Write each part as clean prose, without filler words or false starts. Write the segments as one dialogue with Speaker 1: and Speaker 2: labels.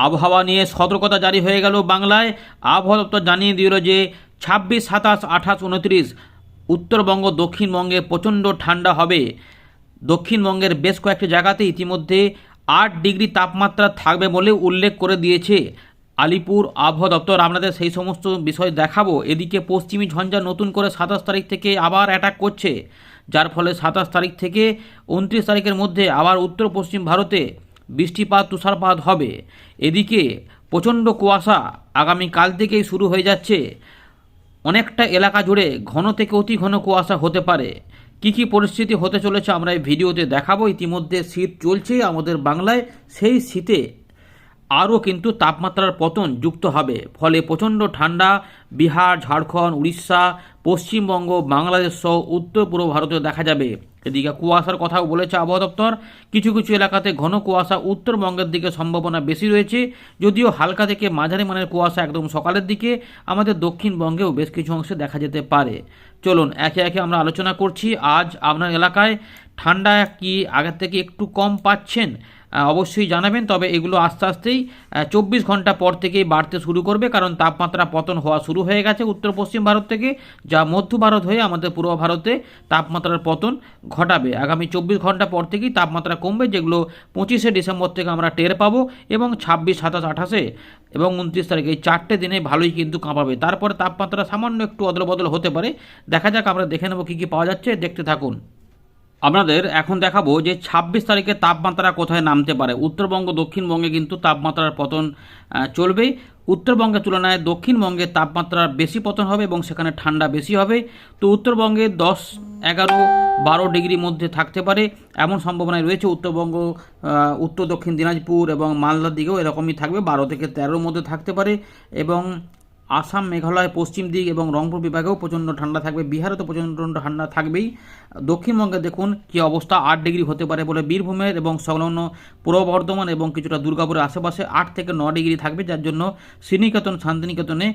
Speaker 1: আবহাওয়া নিয়ে সতর্কতা জারি হয়ে গেল বাংলায়। আবহাওয়া দপ্তর জানিয়ে দিল যে 26, 27, 28, 29 উত্তরবঙ্গ দক্ষিণবঙ্গে প্রচণ্ড ঠান্ডা হবে। দক্ষিণবঙ্গের বেশ কয়েকটি জায়গাতে ইতিমধ্যে 8 ডিগ্রি তাপমাত্রা থাকবে বলে উল্লেখ করে দিয়েছে আলিপুর আবহাওয়া দপ্তর। আপনাদের সেই সমস্ত বিষয় দেখাবো। এদিকে পশ্চিমী ঝঞ্ঝা নতুন করে 27 তারিখ থেকে আবার অ্যাটাক করছে, যার ফলে 27 তারিখ থেকে 29 তারিখের মধ্যে আবার উত্তর পশ্চিম ভারতে বৃষ্টিপাত তুষারপাত হবে। এদিকে প্রচণ্ড কুয়াশা আগামীকাল থেকেই শুরু হয়ে যাচ্ছে। অনেকটা এলাকা জুড়ে ঘন থেকে অতি ঘন কুয়াশা হতে পারে। কী কী পরিস্থিতি হতে চলেছে আমরা এই ভিডিওতে দেখাবো। ইতিমধ্যে শীত চলছে আমাদের বাংলায়, সেই শীতে আরও কিন্তু তাপমাত্রার পতন যুক্ত হবে, ফলে প্রচণ্ড ঠান্ডা বিহার, ঝাড়খণ্ড, উড়িষ্যা, পশ্চিমবঙ্গ, বাংলাদেশ সহ উত্তর পূর্ব ভারতে দেখা যাবে। এদিকে কুয়াশার কথাও বলেছে আবহাওয়া দপ্তর। কিছু কিছু এলাকাতে ঘন কুয়াশা উত্তরবঙ্গের দিকে সম্ভাবনা বেশি রয়েছে, যদিও হালকা থেকে মাঝারি মানের কুয়াশা একদম সকালের দিকে আমাদের দক্ষিণবঙ্গেও বেশ কিছু অংশে দেখা যেতে পারে। চলুন একে একে আমরা আলোচনা করছি। আজ আপনার এলাকায় ঠান্ডা কি আগের থেকে একটু কম পাচ্ছেন অবশ্যই জানাবেন। তবে এগুলো আস্তে আস্তেই 24 ঘন্টা পর থেকেই বাড়তে শুরু করবে, কারণ তাপমাত্রা পতন হওয়া শুরু হয়ে গেছে উত্তর পশ্চিম ভারত থেকে, যা মধ্য ভারত হয়ে আমাদের পূর্ব ভারতে তাপমাত্রার পতন ঘটাবে। আগামী 24 ঘন্টা পর থেকেই তাপমাত্রা কমবে, যেগুলো 25শে ডিসেম্বর থেকে আমরা টের পাবো, এবং 26, 27, 28 এবং 29 তারিখে এই 4টে দিনে ভালোই কিন্তু কাঁপাবে। তারপরে তাপমাত্রা সামান্য একটু অদলবদল হতে পারে। দেখা যাক, আমরা দেখে নেব কী কী পাওয়া যাচ্ছে, দেখতে থাকুন। আপনাদের এখন দেখাবো যে 26 তারিখে তাপমাত্রা কোথায় নামতে পারে। উত্তরবঙ্গ দক্ষিণবঙ্গে কিন্তু তাপমাত্রার পতন চলবে। উত্তরবঙ্গের তুলনায় দক্ষিণবঙ্গে তাপমাত্রা বেশি পতন হবে এবং সেখানে ঠান্ডা বেশি হবে। তো উত্তরবঙ্গে 10, 11, 12 ডিগ্রির মধ্যে থাকতে পারে এমন সম্ভাবনায় রয়েছে। উত্তরবঙ্গ, উত্তর দক্ষিণ দিনাজপুর এবং মালদার দিকেও এরকমই থাকবে, 12 থেকে 13-র মধ্যে থাকতে পারে। এবং আসাম, মেঘালয়, পশ্চিম দিক এবং রংপুর বিভাগেও প্রচণ্ড ঠান্ডা থাকবে। বিহারে তো প্রচণ্ড ঠান্ডা থাকবেই। দক্ষিণবঙ্গে দেখুন কী অবস্থা, 8 ডিগ্রি হতে পারে বলে বীরভূমের এবং সংলগ্ন পূর্ব বর্ধমান এবং কিছুটা দুর্গাপুরের আশেপাশে 8 থেকে 9 ডিগ্রি থাকবে, যার জন্য শ্রীনিকেতন, শান্তিনিকেতনে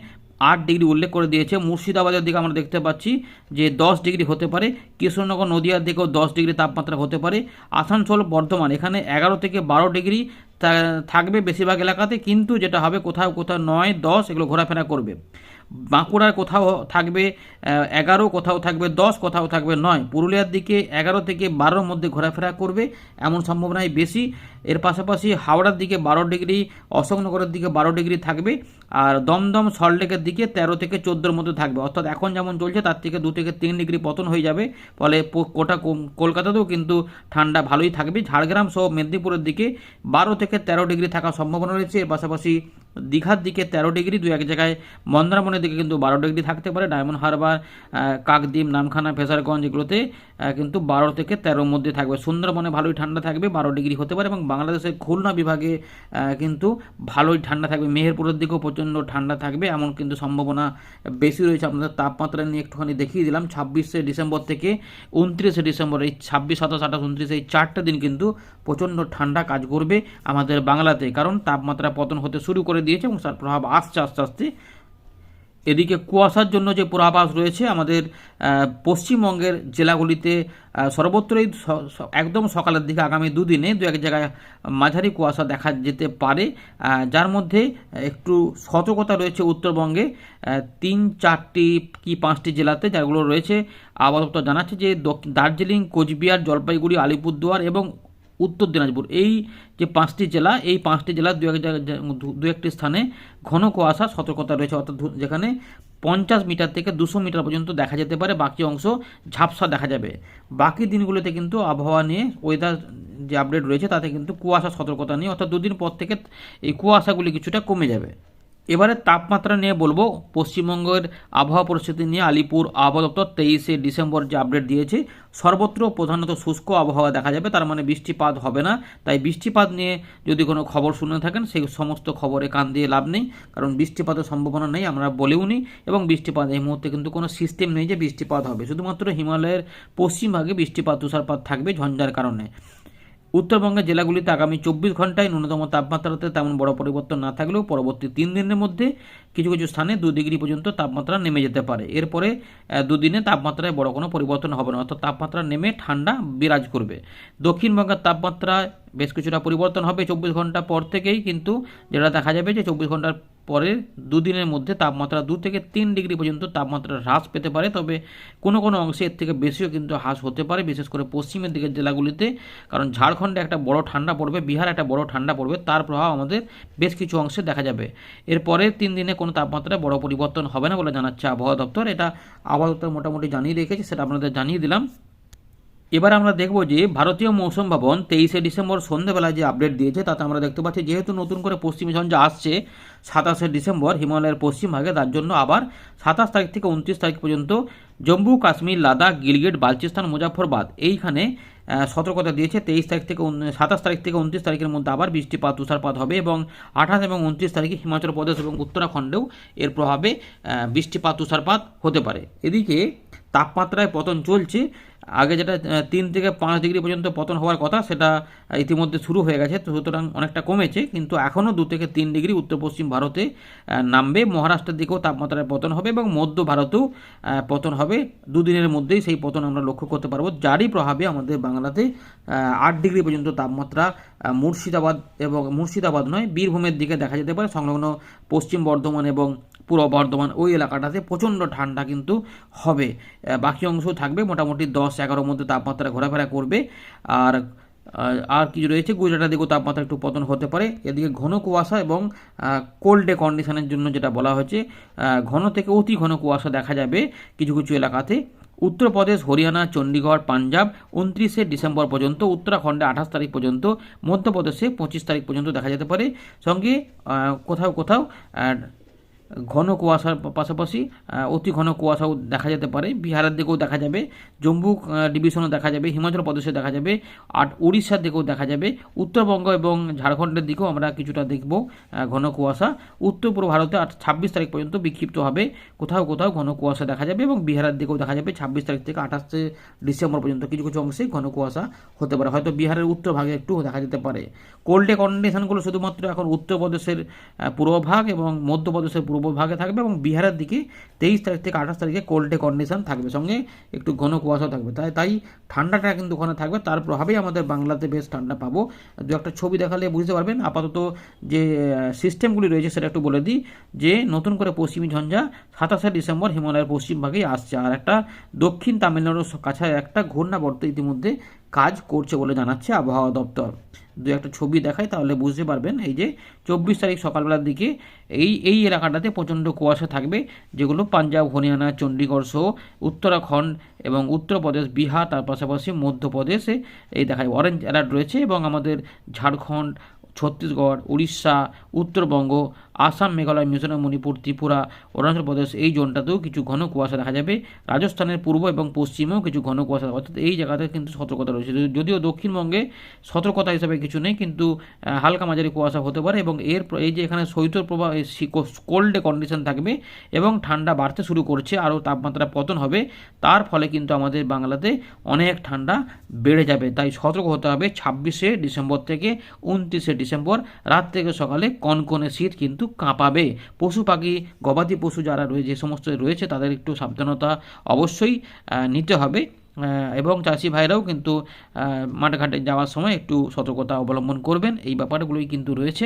Speaker 1: 8 ডিগ্রি উল্লেখ করে দিয়েছে। মুর্শিদাবাদের দিকে আমরা দেখতে পাচ্ছি যে 10 ডিগ্রি হতে পারে। কৃষ্ণনগর, নদিয়ার দিকেও 10 ডিগ্রি তাপমাত্রা হতে পারে। আসানসোল, বর্ধমান এখানে 11 থেকে 12 ডিগ্রি থাকবে বেশিরভাগ এলাকাতে, কিন্তু যেটা হবে কোথাও কোথাও 9, 10 এগুলো ঘোরাফেরা করবে। বাঁকুড়ার কোথাও থাকবে 11, কোথাও থাকবে 10, কোথাও থাকবে 9। পুরুলিয়ার দিকে 11 থেকে 12-র মধ্যে ঘোরাফেরা করবে এমন সম্ভাবনাই বেশি। এর পাশাপাশি হাওড়ার দিকে 12 ডিগ্রি, অশোকনগরের দিকে 12 ডিগ্রি থাকবে। আর দমদম, সল্টলেকের দিকে 13 থেকে 14-র মধ্যে থাকবে। অর্থাৎ এখন যেমন চলছে তার থেকে 2 থেকে 3 ডিগ্রি পতন হয়ে যাবে, ফলে গোটা কলকাতাতেও কিন্তু ঠান্ডা ভালোই থাকবে। ঝাড়গ্রাম সহ মেদিনীপুরের দিকে 12 থেকে 13 ডিগ্রি থাকার সম্ভাবনা রয়েছে। এর পাশাপাশি দীঘার দিকে 13 ডিগ্রি, 2-এক জায়গায় মন্দারমণির দিকে কিন্তু 12 ডিগ্রি থাকতে পারে। ডায়মন্ড হারবার, কাকদ্বীপ, নামখানা, ফেজারগঞ্জ এগুলোতে কিন্তু 12 থেকে 13-র মধ্যে থাকবে। সুন্দরবনে ভালোই ঠান্ডা থাকবে, 12 ডিগ্রি হতে পারে। এবং বাংলাদেশের খুলনা বিভাগে কিন্তু ভালোই ঠান্ডা থাকবে। মেহেরপুরের দিকেও প্রচণ্ড ঠান্ডা থাকবে এমন কিন্তু সম্ভাবনা বেশি রয়েছে। আপনাদের তাপমাত্রা নিয়ে একটুখানি দেখিয়ে দিলাম। 26শে ডিসেম্বর থেকে 29শে ডিসেম্বর, এই 26, 27, 28, 29 এই 4টে দিন কিন্তু প্রচণ্ড ঠান্ডা কাজ করবে আমাদের বাংলাতে, কারণ তাপমাত্রা পতন হতে শুরু করে দিয়েছে এবং তার প্রভাব আসছে আস্তে আস্তে। এদিকে কুয়াশার জন্য যে পূর্বাভাস রয়েছে আমাদের পশ্চিমবঙ্গের জেলাগুলিতে সর্বত্রই একদম সকালের দিকে আগামী 2 দিনে 2-এক জায়গায় মাঝারি কুয়াশা দেখা যেতে পারে, যার মধ্যে একটু সতর্কতা রয়েছে উত্তরবঙ্গে 3, 4টি কি 5টি জেলাতে, যেগুলো রয়েছে আবহাওয়া দপ্তর জানাচ্ছে যে দার্জিলিং, কোচবিহার, জলপাইগুড়ি, আলিপুরদুয়ার এবং উত্তর দিনাজপুর, এই যে 5টি জেলা, এই 5টি জেলার 2-একটি স্থানে ঘন কুয়াশা সতর্কতা রয়েছে। অর্থাৎ যেখানে 50 মিটার থেকে 200 মিটার পর্যন্ত দেখা যেতে পারে, বাকি অংশ ঝাপসা দেখা যাবে। বাকি দিনগুলোতে কিন্তু আবহাওয়া নিয়ে ওয়েদার যে আপডেট রয়েছে তাতে কিন্তু কুয়াশা সতর্কতা নিয়ে, অর্থাৎ 2 দিন পর থেকে এই কুয়াশাগুলি কিছুটা কমে যাবে। এবারে তাপমাত্রা নিয়ে বলবো। পশ্চিমবঙ্গের আবহাওয়া পরিস্থিতি নিয়ে আলিপুর আবহাওয়া দপ্তর 23শে ডিসেম্বর যে আপডেট দিয়েছে, সর্বত্র প্রধানত শুষ্ক আবহাওয়া দেখা যাবে, তার মানে বৃষ্টিপাত হবে না। তাই বৃষ্টিপাত নিয়ে যদি কোনো খবর শুনে থাকেন সেই সমস্ত খবরে কান দিয়ে লাভ নেই, কারণ বৃষ্টিপাতের সম্ভাবনা নেই, আমরা বলেও নি। এবং বৃষ্টিপাত এই মুহূর্তে কিন্তু কোনো সিস্টেম নেই যে বৃষ্টিপাত হবে। শুধুমাত্র হিমালয়ের পশ্চিমভাগে বৃষ্টিপাত, তুষারপাত থাকবে ঝঞ্ঝার কারণে। উত্তরবঙ্গের জেলাগুলিতে আগামী 24 ঘন্টায় ন্যূনতম তাপমাত্রাতে তেমন বড় পরিবর্তন না থাকলেও পরবর্তী 3 দিনের মধ্যে কিছু কিছু স্থানে 2 ডিগ্রি পর্যন্ত তাপমাত্রা নেমে যেতে পারে। এরপরে 2 দিনে তাপমাত্রায় বড় কোনো পরিবর্তন হবে না, অর্থাৎ তাপমাত্রা নেমে ঠান্ডা বিরাজ করবে। দক্ষিণবঙ্গের তাপমাত্রায় বেশ কিছুটা পরিবর্তন হবে 24 ঘন্টা পর থেকেই, কিন্তু যেটা দেখা যাবে যে 24 ঘন্টার পরে 2 দিনের মধ্যে তাপমাত্রা 2 থেকে 3 ডিগ্রি পর্যন্ত তাপমাত্রা হ্রাস পেতে পারে। তবে কোনো কোনো অংশে এর থেকে বেশিও কিন্তু হ্রাস হতে পারে, বিশেষ করে পশ্চিমের দিকের জেলাগুলিতে, কারণ ঝাড়খণ্ডে একটা বড় ঠান্ডা পড়বে, বিহার একটা বড় ঠান্ডা পড়বে, তার প্রভাব আমাদের বেশ কিছু অংশে দেখা যাবে। এরপরে 3 দিনে কোনো তাপমাত্রায় বড় পরিবর্তন হবে না বলে জানাচ্ছে আবহাওয়া দপ্তর। এটা আবহাওয়া দপ্তর মোটামুটি জানিয়ে রেখেছে, সেটা আপনাদের জানিয়ে দিলাম। এবার আমরা দেখব যে ভারতীয় মৌসুম ভবন 23শে ডিসেম্বর সন্ধ্যেবেলায় যে আপডেট দিয়েছে, তাতে আমরা দেখতে পাচ্ছি যেহেতু নতুন করে পশ্চিমী ঝঞ্ঝা আসছে 27শে ডিসেম্বর হিমালয়ের পশ্চিম ভাগে, তার জন্য আবার 27 তারিখ থেকে 29 তারিখ পর্যন্ত জম্মু কাশ্মীর, লাদাখ, গিলগিট, বালচিস্তান, মুজাফরবাদ এইখানে সতর্কতা দিয়েছে। 23 তারিখ থেকে 27 তারিখ থেকে 29 তারিখের মধ্যে আবার বৃষ্টিপাত, তুষারপাত হবে এবং 28 এবং 29 তারিখে হিমাচল প্রদেশ এবং উত্তরাখণ্ডেও এর প্রভাবে বৃষ্টিপাত, তুষারপাত হতে পারে। এদিকে তাপমাত্রায় পতন চলছে। আগে যেটা 3 থেকে 5 ডিগ্রি পর্যন্ত পতন হওয়ার কথা, সেটা ইতিমধ্যে শুরু হয়ে গেছে, তো সুতরাং অনেকটা কমেছে, কিন্তু এখনও 2 থেকে 3 ডিগ্রি উত্তর পশ্চিম ভারতে নামবে। মহারাষ্ট্রের দিকেও তাপমাত্রায় পতন হবে এবং মধ্য ভারতেও পতন হবে। 2 দিনের মধ্যেই সেই পতন আমরা লক্ষ্য করতে পারবো, যারই প্রভাবে আমাদের বাংলাতে 8 ডিগ্রি পর্যন্ত তাপমাত্রা মুর্শিদাবাদ নয়, বীরভূমের দিকে দেখা যেতে পারে। সংলগ্ন পশ্চিম বর্ধমান এবং পূর্ব বর্ধমান ওই এলাকাটাতে প্রচণ্ড ঠান্ডা কিন্তু হবে। বাকি অংশ থাকবে মোটামুটি 10-11 মধ্যে তাপমাত্রা ঘোরাফেরা করবে। আর কিছু রয়েছে, গুজরাটের দিকেও তাপমাত্রা একটু পতন হতে পারে। এদিকে ঘন কুয়াশা এবং কোল্ড ডে কন্ডিশনের জন্য যেটা বলা হয়েছে, ঘন থেকে অতি ঘন কুয়াশা দেখা যাবে কিছু কিছু এলাকাতে। উত্তরপ্রদেশ, হরিয়ানা, চণ্ডীগড়, পাঞ্জাব 29শে ডিসেম্বর পর্যন্ত, উত্তরাখণ্ডে 28 তারিখ পর্যন্ত, মধ্যপ্রদেশে 25 তারিখ পর্যন্ত দেখা যেতে পারে। সঙ্গে কোথাও কোথাও ঘন কুয়াশার পাশাপাশি অতি ঘন কুয়াশাও দেখা যেতে পারে। বিহারের দিকেও দেখা যাবে, জম্মু ডিভিশনও দেখা যাবে, হিমাচল প্রদেশে দেখা যাবে, আর উড়িষ্যার দিকেও দেখা যাবে। উত্তরবঙ্গ এবং ঝাড়খণ্ডের দিকেও আমরা কিছুটা দেখব ঘন কুয়াশা। উত্তর পূর্ব ভারতে 26 তারিখ পর্যন্ত বিক্ষিপ্ত হবে, কোথাও কোথাও ঘন কুয়াশা দেখা যাবে এবং বিহারের দিকেও দেখা যাবে 26 তারিখ থেকে 28শে ডিসেম্বর পর্যন্ত কিছু কিছু অংশে ঘন কুয়াশা হতে পারে। হয়তো বিহারের উত্তর ভাগে একটু দেখা যেতে পারে। কোল্ড ডে কন্ডিশনগুলো শুধুমাত্র এখন উত্তরপ্রদেশের পূর্বভাগ এবং মধ্যপ্রদেশের পূর্ব ভাগে থাকবে এবং বিহারের দিকে 23 তারিখ থেকে 28 তারিখে কোল্ড ডে কন্ডিশন থাকবে, সঙ্গে একটু ঘন কুয়াশাও থাকবে। তাই ঠান্ডাটা কিন্তু ওখানে থাকবে, তার প্রভাবেই আমাদের বাংলাতে বেশ ঠান্ডা পাবো। দু একটা ছবি দেখালে বুঝতে পারবেন। আপাতত যে সিস্টেমগুলি রয়েছে সেটা একটু বলে দিই, যে নতুন করে পশ্চিমী ঝঞ্ঝা 27শে ডিসেম্বর হিমালয়ের পশ্চিম ভাগেই আসছে, আর একটা দক্ষিণ তামিলনাড়ুর কাছে একটা ঘূর্ণাবর্ত ইতিমধ্যে কাজ করছে বলে জানাচ্ছে আবহাওয়া দপ্তর। দু একটা ছবি দেখাই তাহলে বুঝতে পারবেন। এই যে 24 তারিখ সকালবেলার দিকে এই এলাকাটাতে প্রচণ্ড কুয়াশা থাকবে, যেগুলো পাঞ্জাব, হরিয়ানা, চণ্ডীগড় সহ উত্তরাখণ্ড এবং উত্তরপ্রদেশ, বিহার, তার পাশাপাশি মধ্যপ্রদেশে এই দেখা যাবে অরেঞ্জ অ্যালার্ট রয়েছে। এবং আমাদের ঝাড়খণ্ড, ছত্তিশগড়, উড়িষ্যা, উত্তরবঙ্গ, আসাম, মেঘালয়, মিজোরাম, মণিপুর, ত্রিপুরা, অরুণাচল প্রদেশ এই জোনটাতেও কিছু ঘন কুয়াশা দেখা যাবে। রাজস্থানের পূর্ব এবং পশ্চিমেও কিছু ঘন কুয়াশা, অর্থাৎ এই জায়গাতে কিন্তু সতর্কতা রয়েছে। যদিও দক্ষিণবঙ্গে সতর্কতা হিসাবে কিছু নেই, কিন্তু হালকা মাঝারি কুয়াশা হতে পারে এবং এই যে এখানে শৈত্যপ্রবাহ কোল্ড ডে কন্ডিশন থাকবে এবং ঠান্ডা বাড়তে শুরু করছে, আরও তাপমাত্রা পতন হবে, তার ফলে কিন্তু আমাদের বাংলাতে অনেক ঠান্ডা বেড়ে যাবে। তাই সতর্ক হতে হবে। 26শে ডিসেম্বর থেকে 29শে ডিসেম্বর রাত থেকে সকালে কনকনে শীত কিন্তু কাঁপাবে। পশু পাখি, গবাদি পশু যারা রয়েছে, যে সমস্ত রয়েছে, তাদের একটু সাবধানতা অবশ্যই নিতে হবে এবং চাষি ভাইরাও কিন্তু মাঠঘাটে যাওয়ার সময় একটু সতর্কতা অবলম্বন করবেন। এই ব্যাপারগুলোই কিন্তু রয়েছে।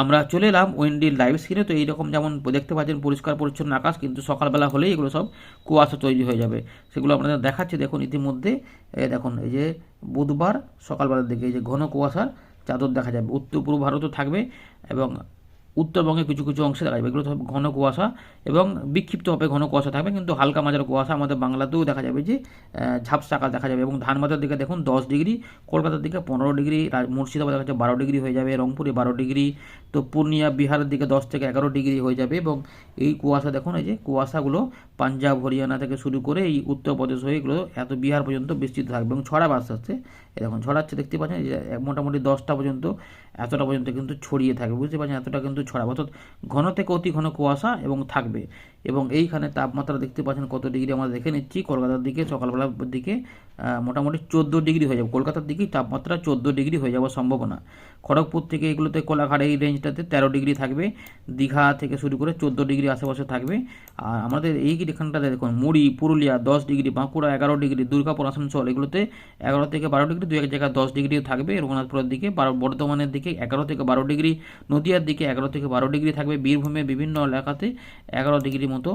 Speaker 1: আমরা চলে এলাম ওয়েন্ডির লাইভ স্ক্রিনে। তো এইরকম যেমন দেখতে পাচ্ছেন পরিষ্কার পরিচ্ছন্ন আকাশ, কিন্তু সকালবেলা হলেই এগুলো সব কুয়াশা তৈরি হয়ে যাবে। সেগুলো আপনাদের দেখাচ্ছি, দেখুন ইতিমধ্যে। দেখুন এই যে বুধবার সকালবেলার দিকে এই যে ঘন কুয়াশার চাদর দেখা যাবে। উত্তর পূর্ব ভারতও থাকবে এবং উত্তরবঙ্গে কিছু কিছু অংশে দেখা যাবে। এগুলো সব ঘন কুয়াশা এবং বিক্ষিপ্তভাবে ঘন কুয়াশা থাকবে, কিন্তু হালকা মাঝারি কুয়াশা আমাদের বাংলাতেও দেখা যাবে, যে ঝাপসা আকাশ দেখা যাবে। এবং ধানবাদের দিকে দেখুন 10 ডিগ্রি, কলকাতার দিকে 15 ডিগ্রি, মুর্শিদাবাদ দেখা যাচ্ছে 12 ডিগ্রি হয়ে যাবে, রংপুরে 12 ডিগ্রি, তো পূর্ণিয়া, বিহারের দিকে 10 থেকে 11 ডিগ্রি হয়ে যাবে। এবং এই কুয়াশা দেখুন, এই যে কুয়াশাগুলো পাঞ্জাব, হরিয়ানা থেকে শুরু করে এই উত্তরপ্রদেশ হয়ে এগুলো এত বিহার পর্যন্ত বিস্তৃত থাকবে এবং ছড়াবে আস্তে আস্তে। এরকম ছড়াচ্ছে, দেখতে পাচ্ছেন যে মোটামুটি 10টা পর্যন্ত, এতটা পর্যন্ত কিন্তু ছড়িয়ে থাকবে, বুঝতে পারছেন, এতটা কিন্তু ছড়াবে। অর্থাৎ ঘন থেকে অতি ঘন কুয়াশা এবং থাকবে। এবং এইখানে তাপমাত্রা দেখতে পাচ্ছেন কত ডিগ্রি, আমরা দেখে নিচ্ছি। কলকাতার দিকে সকালবেলার দিকে মোটামুটি 14 ডিগ্রি হয়ে যাবে। কলকাতার দিকেই তাপমাত্রা 14 ডিগ্রি হয়ে যাওয়ার সম্ভাবনা। খড়গপুর থেকে এগুলোতে কোলাঘাট এই রেঞ্জটাতে 13 ডিগ্রি থাকবে। দীঘা থেকে শুরু করে 14 ডিগ্রি আশেপাশে থাকবে। আর আমাদের এই এখানটাতে দেখুন মুড়ি, পুরুলিয়া 10 ডিগ্রি, বাঁকুড়া 11 ডিগ্রি, দুর্গাপুর, আসানসোল এগুলোতে 11 থেকে 12 ডিগ্রি, দু এক জায়গায় 10 ডিগ্রিও থাকবে। রঘুনাথপুরের দিকে বর্ধমানের দিকে 11 থেকে 12 ডিগ্রি, নদিয়ার দিকে 11 থেকে 12 ডিগ্রি থাকবে। বীরভূমে বিভিন্ন এলাকাতে 11 ডিগ্রি মতো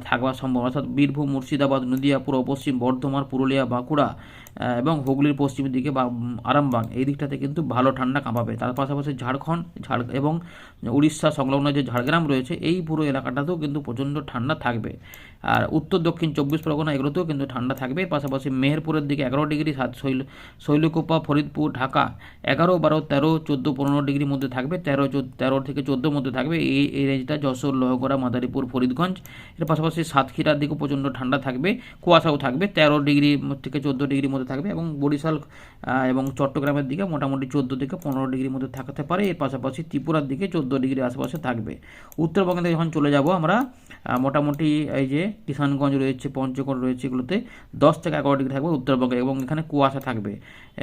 Speaker 1: থাকবার সম্ভব, অর্থাৎ বীরভূম, মুর্শিদাবাদ, নদিয়া, পূর্ব পশ্চিম বর্ধমান, পুরুলিয়া, বাঁকুড়া এবং হুগলির পশ্চিমের দিকে বা আরামবাগ এই দিকটাতে কিন্তু ভালো ঠান্ডা কাঁপাবে। তার পাশাপাশি ঝাড়খণ্ড এবং উড়িষ্যা সংলগ্ন যে ঝাড়গ্রাম রয়েছে এই পুরো এলাকাটাতেও কিন্তু প্রচণ্ড ঠান্ডা থাকবে। আর উত্তর দক্ষিণ 24 পরগনা এগুলোতেও কিন্তু ঠান্ডা থাকবে। পাশাপাশি মেহেরপুরের দিকে 11 ডিগ্রি, শৈলকুপা, ফরিদপুর, ঢাকা 11, 12, 13, 14, 15 ডিগ্রির মধ্যে থাকবে। 13 থেকে 14 মধ্যে থাকবে এই রেঞ্জটা। যশোর, লোহগড়া, মাদারীপুর, ফরিদগঞ্জ এর পাশাপাশি সাতক্ষীরার দিকেও প্রচণ্ড ঠান্ডা থাকবে, কুয়াশাও থাকবে। 13 ডিগ্রি থেকে 14 ডিগ্রির মধ্যে থাকবে এবং বরিশাল এবং চট্টগ্রামের দিকে মোটামুটি 14 থেকে 15 ডিগ্রির মধ্যে থাকতে পারে। এর পাশাপাশি ত্রিপুরার দিকে 14 ডিগ্রি আশেপাশে থাকবে। উত্তরবঙ্গে যখন চলে যাব আমরা, মোটামুটি এই যে কিষানগঞ্জ রয়েছে, পঞ্চগড় রয়েছে এগুলোতে 10 থেকে 11 ডিগ্রি থাকবে উত্তরবঙ্গে এবং এখানে কুয়াশা থাকবে।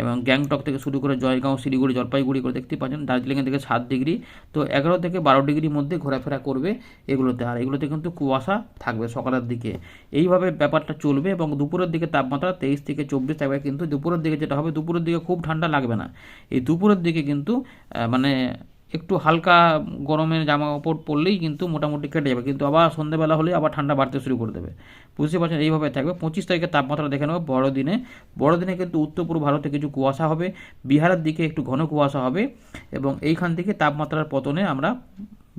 Speaker 1: এবং গ্যাংটক থেকে শুরু করে জয়গাঁও, শিলিগুড়ি, জলপাইগুড়ি করে দেখতে পাচ্ছেন। দার্জিলিংয়ের দিকে 7 ডিগ্রি। তো 11 থেকে 12 ডিগ্রির মধ্যে ঘোরাফেরা করবে এগুলোতে। আর এগুলোতে কিন্তু কুয়াশা থাকবে সকালের দিকে। এইভাবে ব্যাপারটা চলবে এবং দুপুরের দিকে তাপমাত্রা 23 থেকে 24 থাকবে। কিন্তু দুপুরের দিকে যেটা হবে, দুপুরের দিকে খুব ঠান্ডা লাগবে না। এই দুপুরের দিকে কিন্তু মানে একটু হালকা গরমের জামা কাপড় পরলেই কিন্তু মোটামুটি কেটে যাবে, কিন্তু আবার সন্ধ্যেবেলা হলে আবার ঠান্ডা বাড়তে শুরু করে দেবে। বুঝতে পারছেন, এইভাবে থাকবে। 25 তারিখের তাপমাত্রা দেখে নেব। বড়দিনে কিন্তু উত্তর পূর্ব ভারতে কিছু কুয়াশা হবে, বিহারের দিকে একটু ঘন কুয়াশা হবে এবং এইখান থেকে তাপমাত্রার পতনে আমরা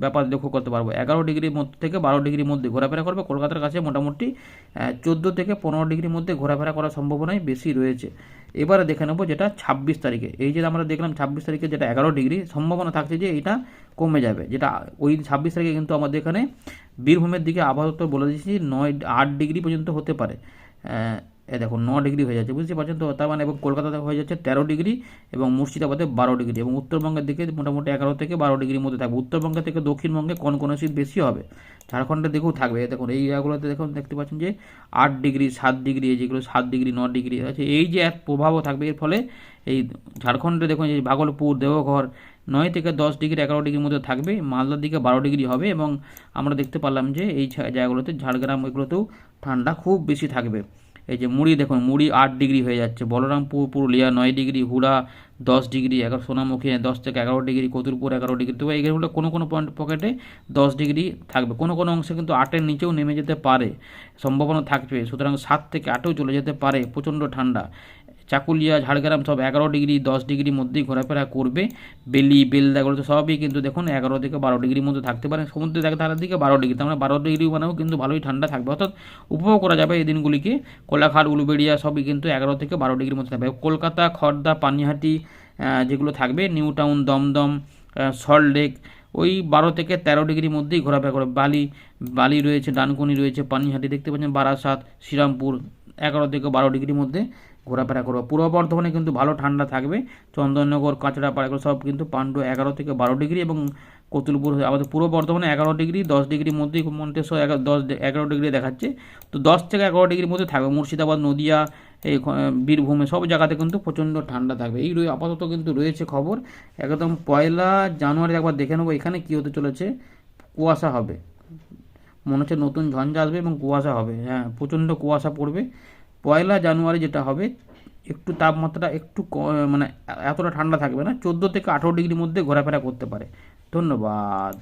Speaker 1: ব্যাপার লক্ষ্য করতে পারবো। 11 ডিগ্রির মধ্যে থেকে 12 ডিগ্রির মধ্যে ঘোরাফেরা করবে। কলকাতার কাছে মোটামুটি 14 থেকে 15 ডিগ্রির মধ্যে ঘোরাফেরা করার সম্ভাবনাই বেশি রয়েছে। এবারে দেখে নেবো যেটা 26 তারিখে। এই যে আমরা দেখলাম 26 তারিখে যেটা 11 ডিগ্রি, সম্ভাবনা থাকছে যে এটা কমে যাবে। যেটা ওই 26 তারিখে কিন্তু আমাদের এখানে বীরভূমের দিকে আপাতত বলে দিচ্ছি 8 ডিগ্রি পর্যন্ত হতে পারে। দেখো 9 ডিগ্রি হয়ে যাচ্ছে, বুঝতে পারছেন তো। তার মানে এবং কলকাতাতে হয়ে যাচ্ছে 13 ডিগ্রি এবং মুর্শিদাবাদে 12 ডিগ্রি এবং উত্তরবঙ্গের দিকে মোটামুটি 11 থেকে 12 ডিগ্রির মধ্যে থাকবে। উত্তরবঙ্গ থেকে দক্ষিণবঙ্গে কনকনে শীত বেশি হবে। ঝাড়খণ্ডের দিকেও থাকবে। দেখুন এই জায়গাগুলোতে দেখুন, দেখতে পাচ্ছেন যে 8 ডিগ্রি, 7 ডিগ্রি, এই যেগুলো 7 ডিগ্রি, 9 ডিগ্রি আছে, এই যে এক প্রভাবও থাকবে। এর ফলে এই ঝাড়খণ্ডে দেখুন এই ভাগলপুর, দেওঘর 9 থেকে 10 ডিগ্রি, 11 ডিগ্রির মধ্যে থাকবে। মালদার দিকে 12 ডিগ্রি হবে এবং আমরা দেখতে পারলাম যে এই জায়গাগুলোতে ঝাড়গ্রাম এগুলোতেও ঠান্ডা খুব বেশি থাকবে। এই যে মুড়ি দেখুন, মুড়ি 8 ডিগ্রি হয়ে যাচ্ছে। বলরামপুর, পুরুলিয়া 9 ডিগ্রি, হুড়া 10 ডিগ্রি, সোনামুখী 10 থেকে 11 ডিগ্রি, কতুলপুর 11 ডিগ্রি। তো এইগুলো কোনো কোনো পকেটে 10 ডিগ্রি থাকবে, কোনো কোনো অংশে কিন্তু 8-এর নিচেও নেমে যেতে পারে, সম্ভাবনা থাকবে। সুতরাং 7 থেকে 8-এও চলে যেতে পারে প্রচণ্ড ঠান্ডা। চাকুলিয়া, ঝাড়গ্রাম সব 11 ডিগ্রি, 10 ডিগ্রির মধ্যেই ঘোরাফেরা করবে। বেলদাগুলো তো সবই কিন্তু দেখুন 11 থেকে 12 ডিগ্রির মধ্যে থাকতে পারে। সমুদ্রে ধারের দিকে 12 ডিগ্রি, তার মানে 12 ডিগ্রি মানেও কিন্তু ভালোই ঠান্ডা থাকবে, অর্থাৎ উপভোগ করা যাবে এই দিনগুলিকে। কোলাঘাট, উলুবেড়িয়া সবই কিন্তু 11 থেকে 12 ডিগ্রির মধ্যে থাকবে। কলকাতা, খড়দা, পানিহাটি যেগুলো থাকবে, নিউ টাউন, দমদম, সল্টলেক ওই 12 থেকে 13 ডিগ্রির মধ্যেই ঘোরাফেরা করবে। বালি রয়েছে, ডানকুনি রয়েছে, পানিহাটি দেখতে পাচ্ছেন, বারাসাত, শ্রীরামপুর 11 থেকে 12 ডিগ্রির মধ্যে ঘোরাফেরা করবে। পূর্ব বর্ধমানে কিন্তু ভালো ঠান্ডা থাকবে। চন্দননগর, কাঁচড়াপাড়া এগুলো সব কিন্তু 11 থেকে 12 ডিগ্রি এবং কতুলপুর আমাদের পূর্ব বর্ধমানে 11 ডিগ্রি, 10 ডিগ্রির মধ্যেই মন্তেশ্বর 11 ডিগ্রি দেখাচ্ছে। তো 10 থেকে 11 ডিগ্রির মধ্যে থাকবে। মুর্শিদাবাদ, নদিয়া, এই বীরভূমে সব জায়গাতে কিন্তু প্রচণ্ড ঠান্ডা থাকবে। এই আপাতত কিন্তু রয়েছে খবর। একদম 1 জানুয়ারি একবার দেখে নেবো এখানে কী হতে চলেছে। কুয়াশা হবে, মনে হচ্ছে নতুন ঝঞ্ঝা আসবে এবং কুয়াশা হবে। হ্যাঁ, প্রচণ্ড কুয়াশা পড়বে 1 জানুয়ারি। যেটা হবে একটু তাপমাত্রা একটু মানে এতটা ঠান্ডা থাকবে না, 14 থেকে 18 ডিগ্রির মধ্যে ঘোরাফেরা করতে পারে। ধন্যবাদ।